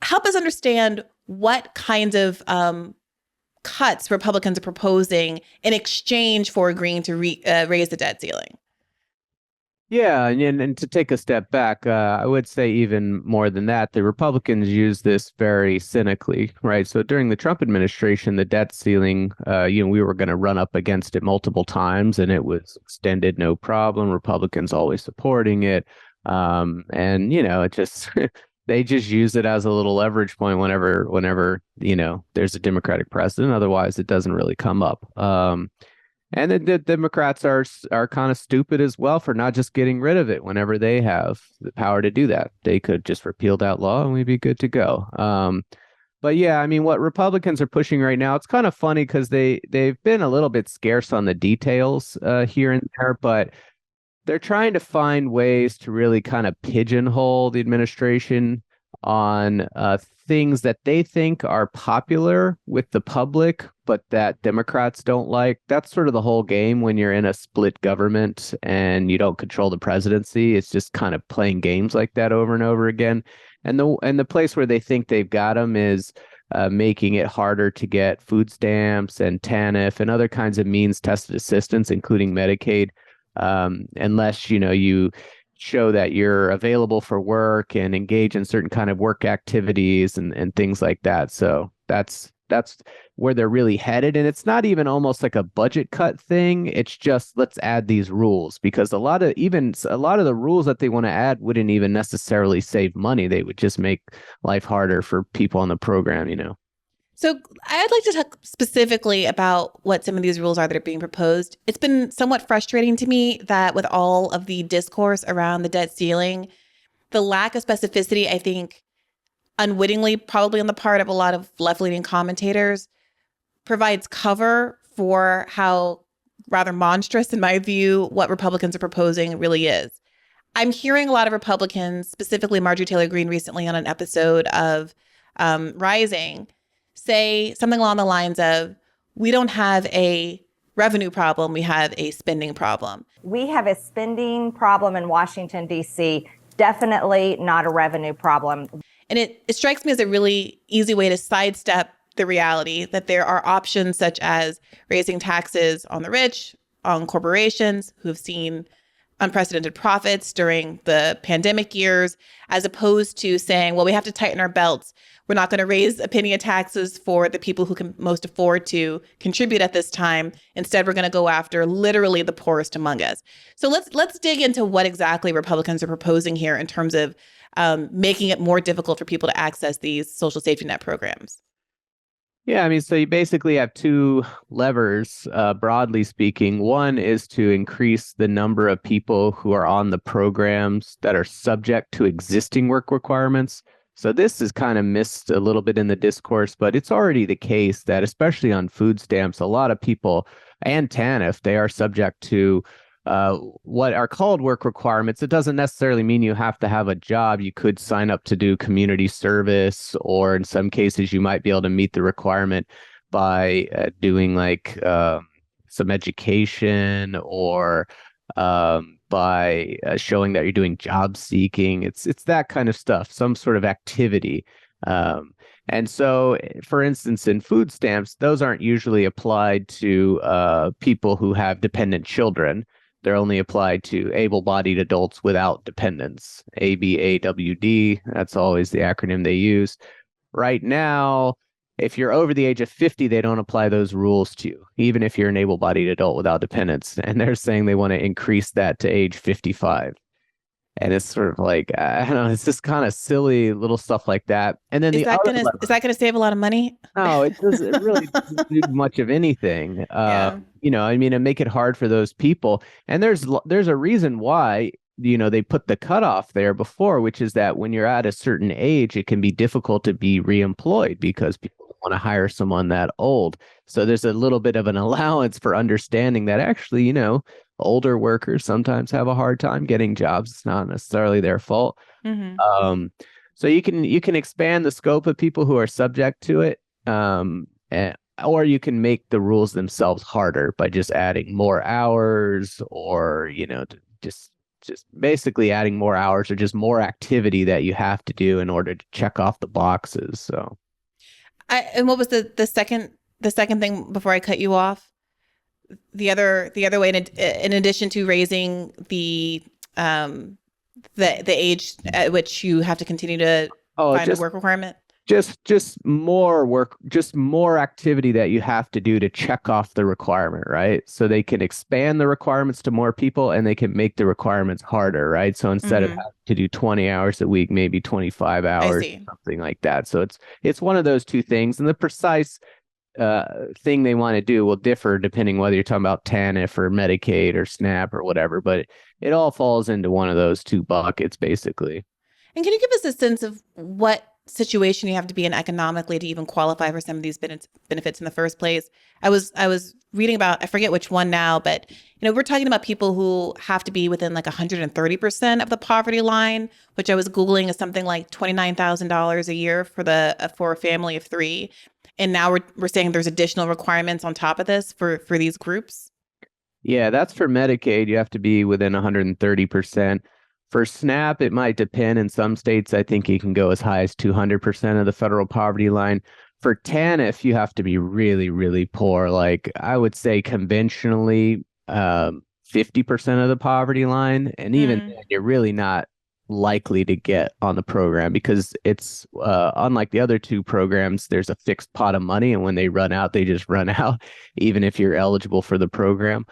help us understand what kinds of cuts Republicans are proposing in exchange for agreeing to raise the debt ceiling. Yeah, and to take a step back, I would say even more than that, the Republicans use this very cynically, right? So during the Trump administration, the debt ceiling, we were going to run up against it multiple times, and it was extended no problem. Republicans always supporting it, and it just they just use it as a little leverage point whenever there's a Democratic president. Otherwise, it doesn't really come up. And the Democrats are kind of stupid as well for not just getting rid of it whenever they have the power to do that. They could just repeal that law and we'd be good to go. But yeah, I mean, what Republicans are pushing right now, it's kind of funny because they've been a little bit scarce on the details here and there, but they're trying to find ways to really kind of pigeonhole the administration on things that they think are popular with the public, but that Democrats don't like. That's sort of the whole game when you're in a split government and you don't control the presidency. It's just kind of playing games like that over and over again. And the place where they think they've got them is making it harder to get food stamps and TANF and other kinds of means tested assistance, including Medicaid, unless you show that you're available for work and engage in certain kind of work activities and things like that. So that's where they're really headed. And it's not even almost like a budget cut thing. It's just let's add these rules, because a lot of the rules that they want to add wouldn't even necessarily save money. They would just make life harder for people on the program. So I'd like to talk specifically about what some of these rules are that are being proposed. It's been somewhat frustrating to me that with all of the discourse around the debt ceiling, the lack of specificity, I think, unwittingly, probably on the part of a lot of left-leaning commentators, provides cover for how rather monstrous, in my view, what Republicans are proposing really is. I'm hearing a lot of Republicans, specifically Marjorie Taylor Greene recently on an episode of Rising, say something along the lines of, we don't have a revenue problem, we have a spending problem. We have a spending problem in Washington, D.C., definitely not a revenue problem. And it strikes me as a really easy way to sidestep the reality that there are options such as raising taxes on the rich, on corporations who have seen unprecedented profits during the pandemic years, as opposed to saying, well, we have to tighten our belts. We're not going to raise a penny of taxes for the people who can most afford to contribute at this time. Instead, we're going to go after literally the poorest among us. So let's dig into what exactly Republicans are proposing here in terms of making it more difficult for people to access these social safety net programs. Yeah, I mean, so you basically have two levers, broadly speaking. One is to increase the number of people who are on the programs that are subject to existing work requirements. So this is kind of missed a little bit in the discourse, but it's already the case that, especially on food stamps, a lot of people and TANF, they are subject to what are called work requirements. It doesn't necessarily mean you have to have a job. You could sign up to do community service, or in some cases, you might be able to meet the requirement by doing like some education, or by showing that you're doing job seeking. It's that kind of stuff, some sort of activity. And so, for instance, in food stamps, those aren't usually applied to people who have dependent children. They're only applied to able-bodied adults without dependents, ABAWD. That's always the acronym they use. Right now, if you're over the age of 50, they don't apply those rules to you, even if you're an able-bodied adult without dependents. And they're saying they want to increase that to age 55. And it's sort of like, I don't know, it's just kind of silly little stuff like that. And then Is that gonna save a lot of money? No, it really doesn't do much of anything. Yeah. I mean, and make it hard for those people. And there's a reason why, they put the cutoff there before, which is that when you're at a certain age, it can be difficult to be reemployed because people don't want to hire someone that old. So there's a little bit of an allowance for understanding that actually, older workers sometimes have a hard time getting jobs. It's not necessarily their fault. Mm-hmm. So you can expand the scope of people who are subject to it, or you can make the rules themselves harder by just adding more hours, or just just basically adding more hours or just more activity that you have to do in order to check off the boxes. So, And what was the second thing before I cut you off? The other way, in addition to raising the age at which you have to continue to find a work requirement. Just more work, just more activity that you have to do to check off the requirement, right? So they can expand the requirements to more people and they can make the requirements harder, right? So instead of having to do 20 hours a week, maybe 25 hours, something like that. So it's one of those two things. And the precise thing they want to do will differ depending whether you're talking about TANF or Medicaid or SNAP or whatever, but it all falls into one of those two buckets, basically. And can you give us a sense of what situation you have to be in economically to even qualify for some of these benefits in the first place? I was reading about, I forget which one now, but we're talking about people who have to be within like 130% of the poverty line, which I was Googling is something like $29,000 a year for a family of three. And now we're saying there's additional requirements on top of this for these groups. Yeah, that's for Medicaid. You have to be within 130%. For SNAP, it might depend. In some states, I think you can go as high as 200% of the federal poverty line. For TANF, you have to be really, really poor. Like I would say conventionally, 50% of the poverty line. And even then, you're really not likely to get on the program because it's unlike the other two programs, there's a fixed pot of money. And when they run out, they just run out, even if you're eligible for the program.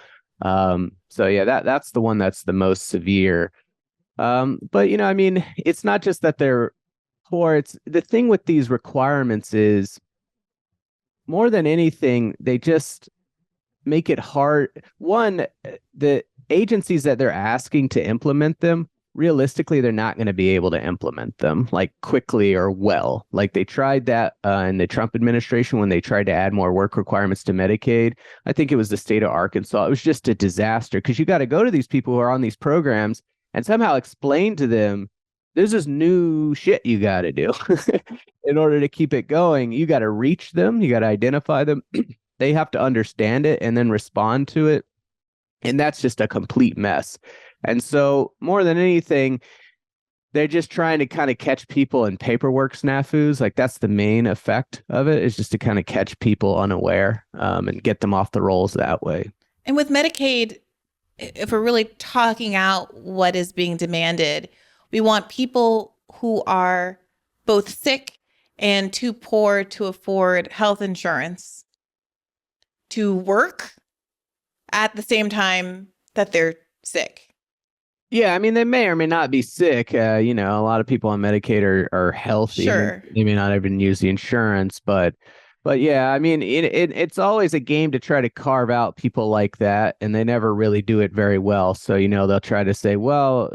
So yeah, that's the one that's the most severe. But I mean, it's not just that they're poor. It's the thing with these requirements is more than anything, they just make it hard. One, the agencies that they're asking to implement them, realistically, they're not going to be able to implement them like quickly or well. Like they tried that in the Trump administration when they tried to add more work requirements to Medicaid. I think it was the state of Arkansas. It was just a disaster because you got to go to these people who are on these programs and somehow explain to them, there's this new shit you got to do in order to keep it going. You got to reach them. You got to identify them. They have to understand it and then respond to it. And that's just a complete mess. And so more than anything, they're just trying to kind of catch people in paperwork snafus. Like that's the main effect of it, is just to kind of catch people unaware and get them off the rolls that way. And with Medicaid, if we're really talking out what is being demanded, we want people who are both sick and too poor to afford health insurance to work at the same time that they're sick. Yeah, I mean, they may or may not be sick. A lot of people on Medicaid are healthy. Sure. They may not even use the insurance, but yeah, I mean, it's always a game to try to carve out people like that, and they never really do it very well. So, they'll try to say, well,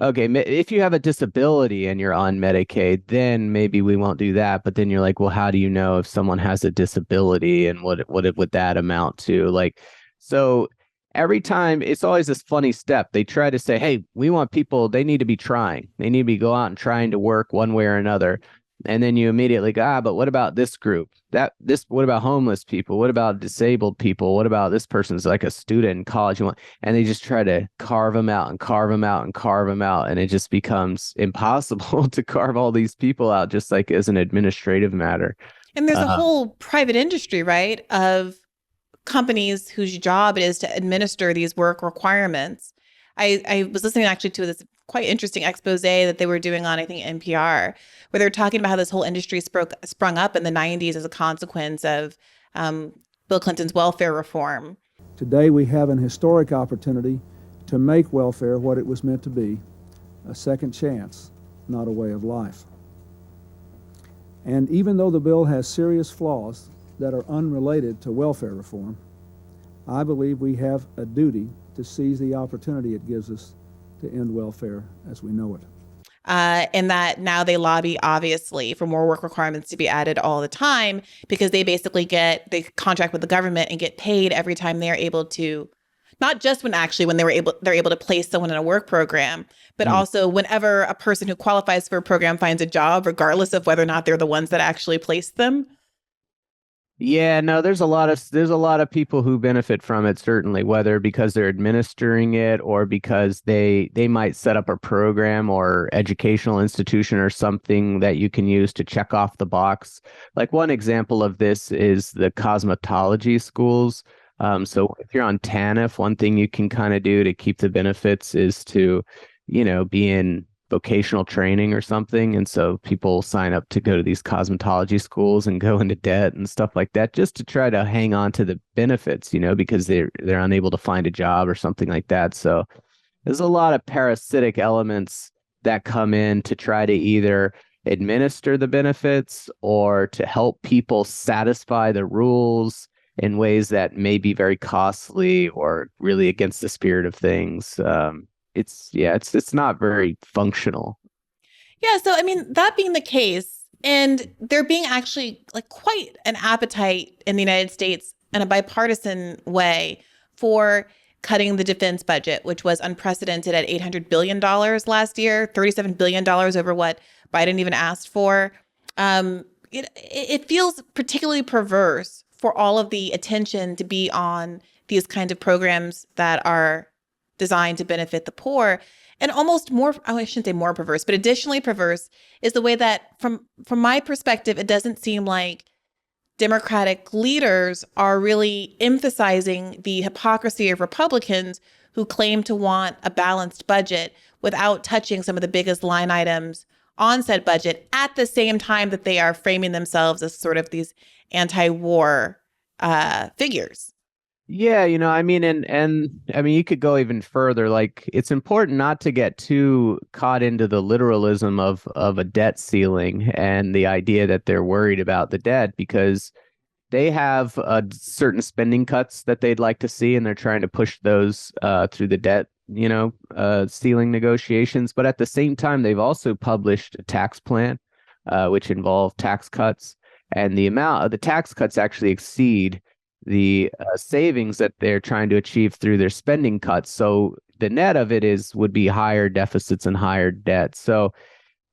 okay, if you have a disability and you're on Medicaid, then maybe we won't do that. But then you're like, well, how do you know if someone has a disability and what would that amount to? Like, so every time it's always this funny step. They try to say, hey, we want people, they need to be trying. They need to be go out and trying to work one way or another. And then you immediately go, but what about this group? What about homeless people? What about disabled people? What about this person's like a student in college? And they just try to carve them out and carve them out and carve them out. And it just becomes impossible to carve all these people out just like as an administrative matter. And there's a whole private industry, right, of companies whose job it is to administer these work requirements. I was listening actually to this quite interesting expose that they were doing on, I think, NPR, where they're talking about how this whole industry sprung up in the 90s as a consequence of Bill Clinton's welfare reform. Today we have an historic opportunity to make welfare what it was meant to be, a second chance, not a way of life. And even though the bill has serious flaws that are unrelated to welfare reform, I believe we have a duty to seize the opportunity it gives us to end welfare as we know it. And that now they lobby, obviously, for more work requirements to be added all the time because they basically they contract with the government and get paid every time they're able to, not just when they're able to place someone in a work program, but also whenever a person who qualifies for a program finds a job, regardless of whether or not they're the ones that actually placed them. Yeah, no, there's a lot of people who benefit from it, certainly, whether because they're administering it or because they might set up a program or educational institution or something that you can use to check off the box. Like one example of this is the cosmetology schools. So if you're on TANF, one thing you can kind of do to keep the benefits is to, be in vocational training or something. And so people sign up to go to these cosmetology schools and go into debt and stuff like that just to try to hang on to the benefits, because they're unable to find a job or something like that. So there's a lot of parasitic elements that come in to try to either administer the benefits or to help people satisfy the rules in ways that may be very costly or really against the spirit of things. It's not very functional. Yeah. So, I mean, that being the case, and there being actually like quite an appetite in the United States in a bipartisan way for cutting the defense budget, which was unprecedented at $800 billion last year, $37 billion over what Biden even asked for. It feels particularly perverse for all of the attention to be on these kinds of programs that are designed to benefit the poor. And almost more, I shouldn't say more perverse, but additionally perverse is the way that from my perspective, it doesn't seem like Democratic leaders are really emphasizing the hypocrisy of Republicans who claim to want a balanced budget without touching some of the biggest line items on said budget at the same time that they are framing themselves as sort of these anti-war figures. Yeah, and I mean, you could go even further. Like, it's important not to get too caught into the literalism of a debt ceiling and the idea that they're worried about the debt because they have certain spending cuts that they'd like to see, and they're trying to push those through the debt, ceiling negotiations. But at the same time, they've also published a tax plan, which involve tax cuts, and the amount of the tax cuts actually exceed the savings that they're trying to achieve through their spending cuts. So the net of it would be higher deficits and higher debt. So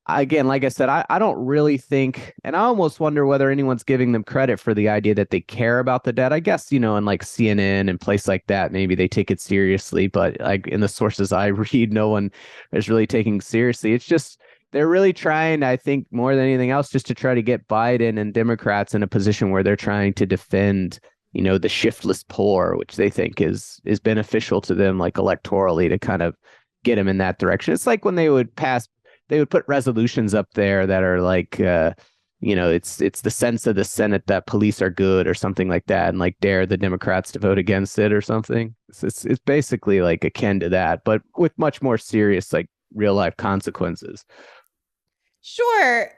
again, like I said, I don't really think, and I almost wonder whether anyone's giving them credit for the idea that they care about the debt. I guess, in like CNN and place like that, maybe they take it seriously, but like in the sources I read, no one is really taking seriously. It's just, they're really trying, I think, more than anything else, just to try to get Biden and Democrats in a position where they're trying to defend the shiftless poor, which they think is beneficial to them, like electorally, to kind of get them in that direction. It's like when they would put resolutions up there that are like, it's the sense of the Senate that police are good or something like that, and like dare the Democrats to vote against it or something. It's basically like akin to that, but with much more serious, like real life consequences. Sure.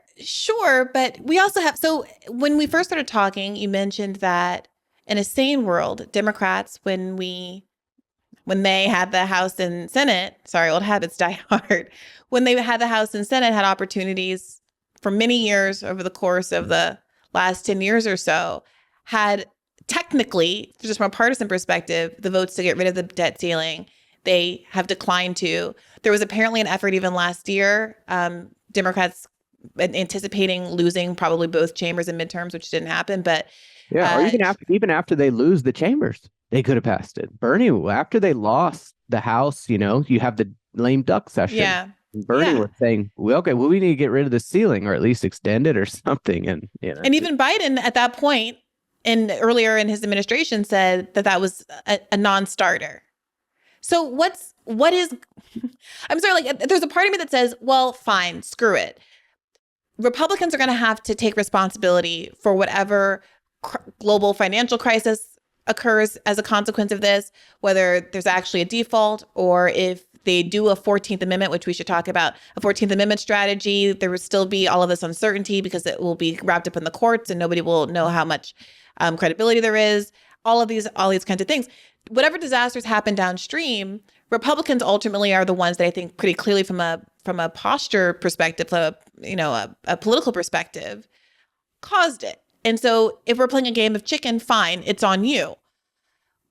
But we also have, so when we first started talking, you mentioned that in a sane world, Democrats, when they had the House and Senate, sorry, old habits die hard. When they had the House and Senate, had opportunities for many years over the course of the last 10 years or so, had technically, just from a partisan perspective, the votes to get rid of the debt ceiling. They have declined to. There was apparently an effort even last year, Democrats anticipating losing probably both chambers in midterms, which didn't happen, but yeah, or even after they lose the chambers, they could have passed it. Bernie, after they lost the House, you have the lame duck session. Yeah. Bernie was saying, well, we need to get rid of the ceiling or at least extend it or something. And and even Biden at that point, and earlier in his administration, said that was a non-starter. So what is? I'm sorry. Like, there's a part of me that says, well, fine, screw it. Republicans are going to have to take responsibility for whatever global financial crisis occurs as a consequence of this, whether there's actually a default or if they do a 14th Amendment, which we should talk about, a 14th Amendment strategy, there will still be all of this uncertainty because it will be wrapped up in the courts and nobody will know how much credibility there is. All these kinds of things. Whatever disasters happen downstream, Republicans ultimately are the ones that I think pretty clearly from a posture perspective, a political perspective, caused it. And so if we're playing a game of chicken, fine, it's on you.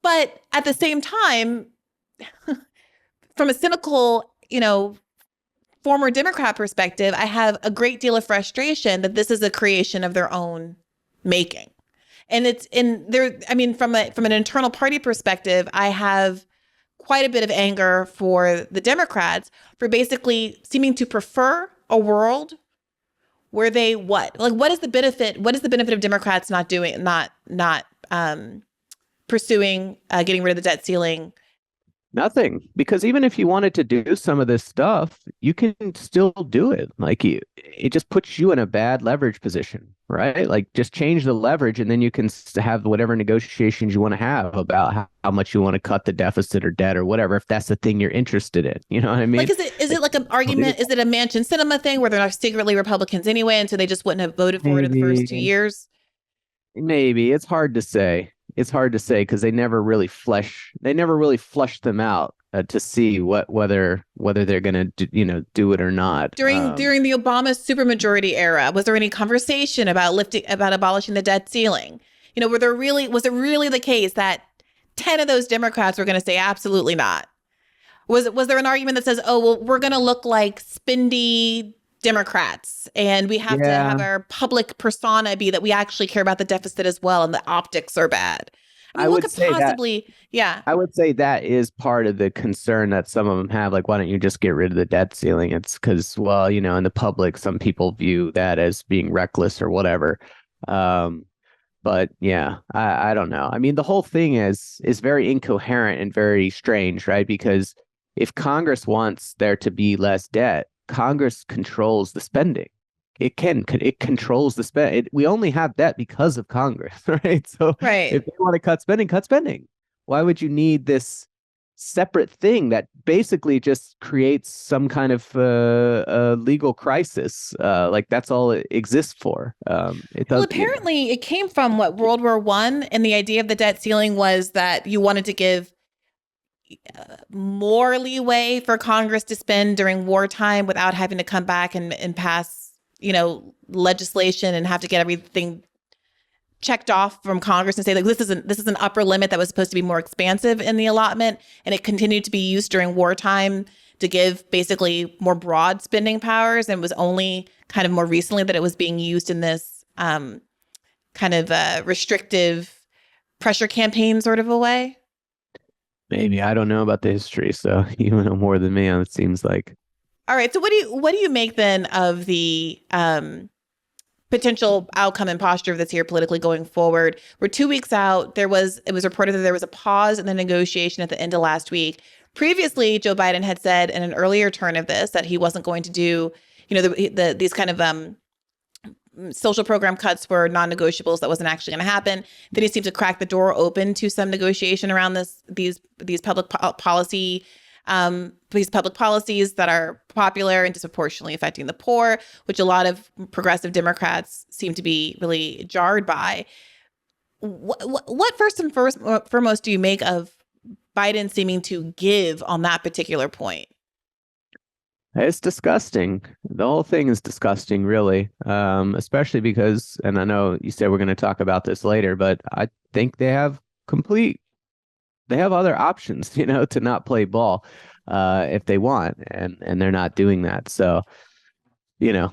But at the same time, from a cynical, former Democrat perspective, I have a great deal of frustration that this is a creation of their own making. And it's in there. I mean, from an internal party perspective, I have quite a bit of anger for the Democrats for basically seeming to prefer a world where they what is the benefit? What is the benefit of Democrats not pursuing getting rid of the debt ceiling? Nothing, because even if you wanted to do some of this stuff, you can still do it. Like it just puts you in a bad leverage position, right? Like just change the leverage, and then you can have whatever negotiations you want to have about how much you want to cut the deficit or debt or whatever, if that's the thing you're interested in. You know what I mean? Like, is it like an argument? Is it a Manchin cinema thing where they're not secretly Republicans anyway, and so they just wouldn't have voted for it in the first 2 years? Maybe. It's hard to say. It's hard to say because they never really flesh them out to see whether they're going to do it or not. During the Obama supermajority era, was there any conversation about abolishing the debt ceiling? You know, was it really the case that 10 of those Democrats were going to say absolutely not? Was there an argument that says, oh, well, we're going to look like spendy Democrats, and we have to have our public persona be that we actually care about the deficit as well, and the optics are bad? I mean, what could possibly, I would say that is part of the concern that some of them have. Like, why don't you just get rid of the debt ceiling? It's because, well, you know, in the public, some people view that as being reckless or whatever. But yeah, I don't know. I mean, the whole thing is very incoherent and very strange, right? Because if Congress wants there to be less debt, Congress controls the spending. It controls the spend. We only have debt because of Congress, right? So if they want to cut spending. Why would you need this separate thing that basically just creates some kind of legal crisis? Like that's all it exists for. Apparently it came from World War I, and the idea of the debt ceiling was that you wanted to give more leeway for Congress to spend during wartime without having to come back and pass, you know, legislation and have to get everything checked off from Congress and say, like, this is an upper limit that was supposed to be more expansive in the allotment, and it continued to be used during wartime to give basically more broad spending powers, and was only kind of more recently that it was being used in this kind of restrictive pressure campaign sort of a way. Maybe. I don't know about the history, so you know more than me, it seems like. All right. So what do you make then of the potential outcome and posture of this year politically going forward? We're 2 weeks out. It was reported that there was a pause in the negotiation at the end of last week. Previously, Joe Biden had said in an earlier turn of this that he wasn't going to do, you know, these kind of social program cuts were non-negotiables. That wasn't actually going to happen. Then he seemed to crack the door open to some negotiation around these public policies that are popular and disproportionately affecting the poor, which a lot of progressive Democrats seem to be really jarred by. What first and foremost do you make of Biden seeming to give on that particular point? It's disgusting. The whole thing is disgusting, really, especially because, and I know you said we're going to talk about this later, but I think they have other options, you know, to not play ball if they want, and they're not doing that. So, you know,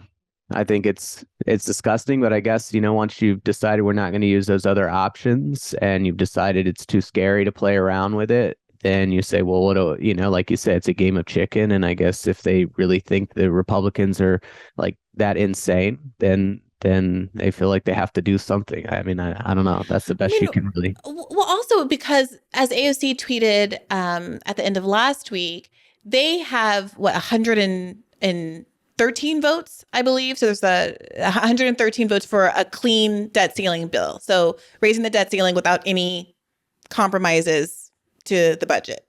I think it's disgusting, but I guess, you know, once you've decided we're not going to use those other options and you've decided it's too scary to play around with it, then you say, well, you know, like you said, it's a game of chicken. And I guess if they really think the Republicans are like that insane, then they feel like they have to do something. I mean, I don't know. That's the best you can really. Well, also because as AOC tweeted at the end of last week, they have 113 votes, I believe. So there's 113 votes for a clean debt ceiling bill. So raising the debt ceiling without any compromises to the budget.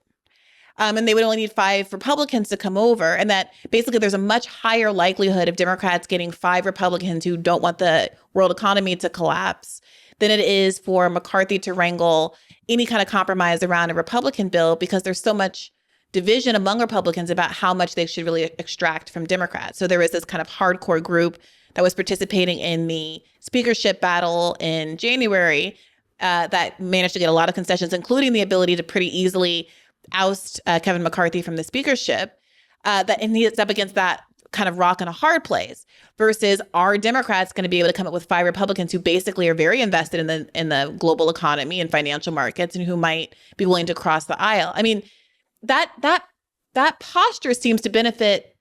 And they would only need 5 Republicans to come over. And that basically there's a much higher likelihood of Democrats getting 5 Republicans who don't want the world economy to collapse than it is for McCarthy to wrangle any kind of compromise around a Republican bill, because there's so much division among Republicans about how much they should really extract from Democrats. So there was this kind of hardcore group that was participating in the speakership battle in January that managed to get a lot of concessions, including the ability to pretty easily oust Kevin McCarthy from the speakership. And he is up against that kind of rock and a hard place versus are Democrats going to be able to come up with 5 Republicans who basically are very invested in the global economy and financial markets and who might be willing to cross the aisle? I mean, that posture seems to benefit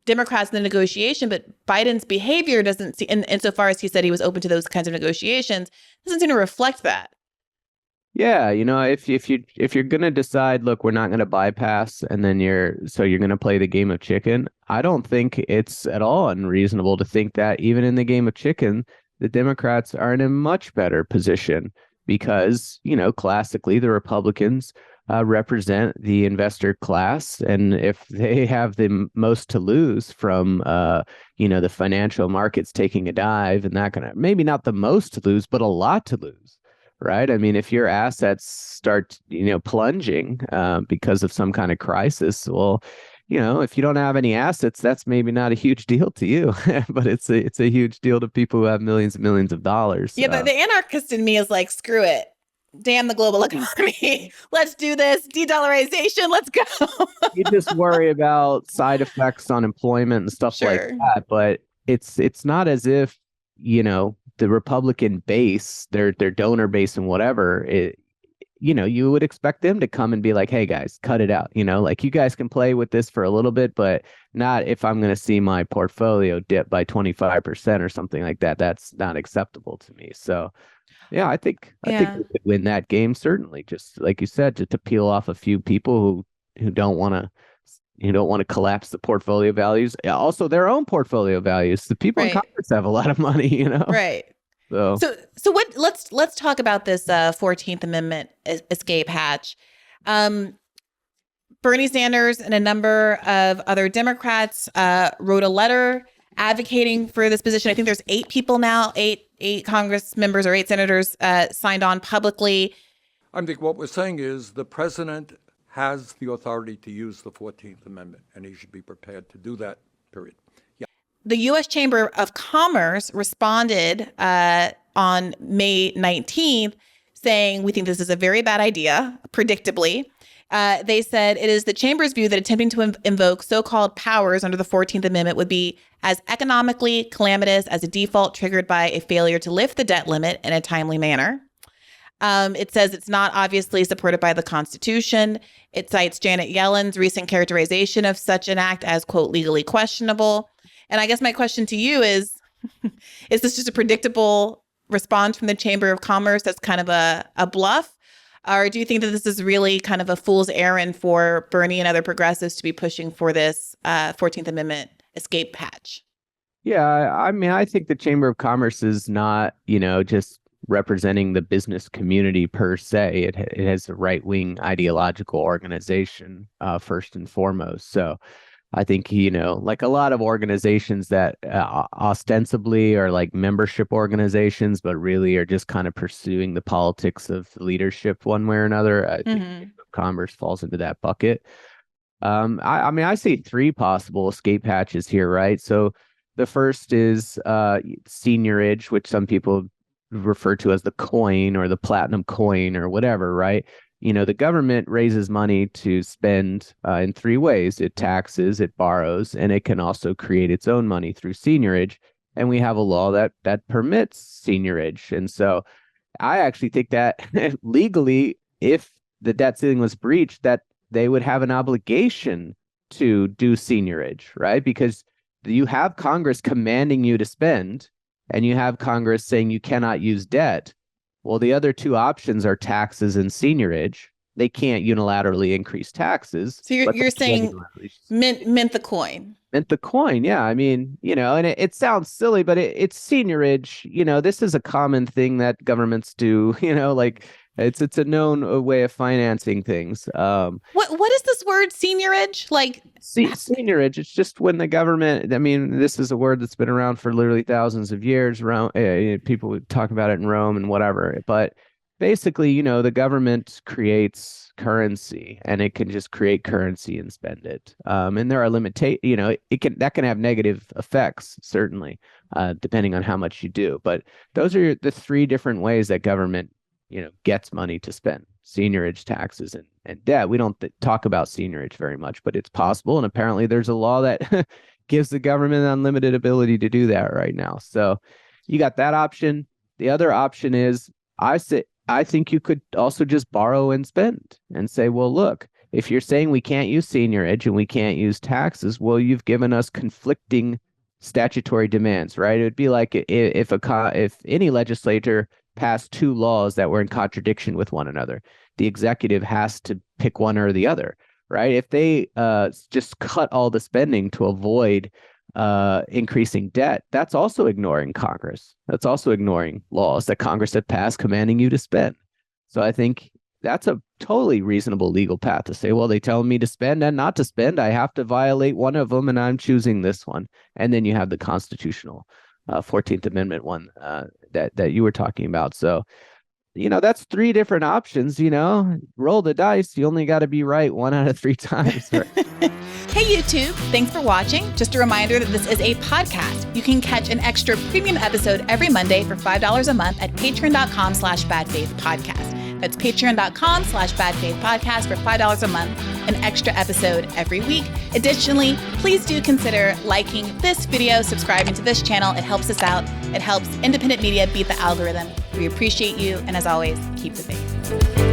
Democrats in the negotiation, but Biden's behavior doesn't see, insofar as he said he was open to those kinds of negotiations, doesn't seem to reflect that. Yeah, if you're gonna decide, look, we're not gonna bypass, and then you're gonna play the game of chicken. I don't think it's at all unreasonable to think that even in the game of chicken, the Democrats are in a much better position because, classically the Republicans represent the investor class, and if they have the most to lose from the financial markets taking a dive, and that kind of, maybe not the most to lose, but a lot to lose. Right. I mean, if your assets start, plunging because of some kind of crisis, well, if you don't have any assets, that's maybe not a huge deal to you, but it's a huge deal to people who have millions and millions of dollars. Yeah, the anarchist in me is like, screw it. Damn the global economy. Let's do this. De-dollarization. Let's go. You just worry about side effects on employment and stuff like that. But it's not as if, the Republican base, their donor base and whatever, you would expect them to come and be like, hey guys, cut it out. Like you guys can play with this for a little bit, but not if I'm going to see my portfolio dip by 25% or something like that. That's not acceptable to me. So yeah, I think we could win that game, certainly. Just like you said, to peel off a few people who don't want to collapse the portfolio values. Also, their own portfolio values. The people in Congress have a lot of money, Right. So what? Let's talk about this 14th Amendment escape hatch. Bernie Sanders and a number of other Democrats wrote a letter advocating for this position. I think there's 8 people now, eight Congress members or 8 senators signed on publicly. I think what we're saying is the president has the authority to use the 14th Amendment, and he should be prepared to do that, period. Yeah. The U.S. Chamber of Commerce responded on May 19th saying, we think this is a very bad idea, predictably. They said it is the chamber's view that attempting to invoke so-called powers under the 14th Amendment would be as economically calamitous as a default triggered by a failure to lift the debt limit in a timely manner. It says it's not obviously supported by the Constitution. It cites Janet Yellen's recent characterization of such an act as, quote, legally questionable. And I guess my question to you is this just a predictable response from the Chamber of Commerce that's kind of a bluff? Or do you think that this is really kind of a fool's errand for Bernie and other progressives to be pushing for this 14th Amendment escape hatch? Yeah, I mean, I think the Chamber of Commerce is not, just representing the business community per se. It has a right-wing ideological organization first and foremost. So I think, like a lot of organizations that ostensibly are like membership organizations, but really are just kind of pursuing the politics of leadership one way or another. I think Commerce falls into that bucket. I mean, I see 3 possible escape hatches here, right? So the first is seniorage, which some people refer to as the coin or the platinum coin or whatever, right? The government raises money to spend in 3 ways. It taxes, it borrows, and it can also create its own money through seniorage. And we have a law that permits seniorage. And so I actually think that legally, if the debt ceiling was breached, that they would have an obligation to do seniorage, right? Because you have Congress commanding you to spend, and you have Congress saying you cannot use debt. Well, the other 2 options are taxes and seniorage. They can't unilaterally increase taxes. So you're saying mint the coin. Mint the coin, yeah. I mean, and it sounds silly, but it's seniorage. This is a common thing that governments do, like it's a known way of financing things. What is this word, seniorage? Like seniorage, it's just when the government, I mean, this is a word that's been around for literally thousands of years. People would talk about it in Rome and whatever. But basically, the government creates currency, and it can just create currency and spend it. And there are limitations, that can have negative effects, certainly, depending on how much you do. But those are the 3 different ways that government gets money to spend: seniorage, taxes, and debt. We don't talk about seniorage very much, but it's possible. And apparently there's a law that gives the government unlimited ability to do that right now. So you got that option. The other option is I think you could also just borrow and spend and say, well, look, if you're saying we can't use seniorage and we can't use taxes, well, you've given us conflicting statutory demands, right? It would be like if any legislator passed two laws that were in contradiction with one another, the executive has to pick one or the other, right? If they just cut all the spending to avoid increasing debt, that's also ignoring Congress. That's also ignoring laws that Congress had passed commanding you to spend. So I think that's a totally reasonable legal path to say, well, they tell me to spend and not to spend. I have to violate one of them, and I'm choosing this one. And then you have the constitutional 14th Amendment one that you were talking about. So, that's three different options. Roll the dice. You only got to be right 1 out of 3 times. Right? Hey YouTube, thanks for watching. Just a reminder that this is a podcast. You can catch an extra premium episode every Monday for $5 a month at patreon.com/badfaithpodcast. That's patreon.com/badfaithpodcast for $5 a month, an extra episode every week. Additionally, please do consider liking this video, subscribing to this channel. It helps us out. It helps independent media beat the algorithm. We appreciate you. And as always, keep the faith.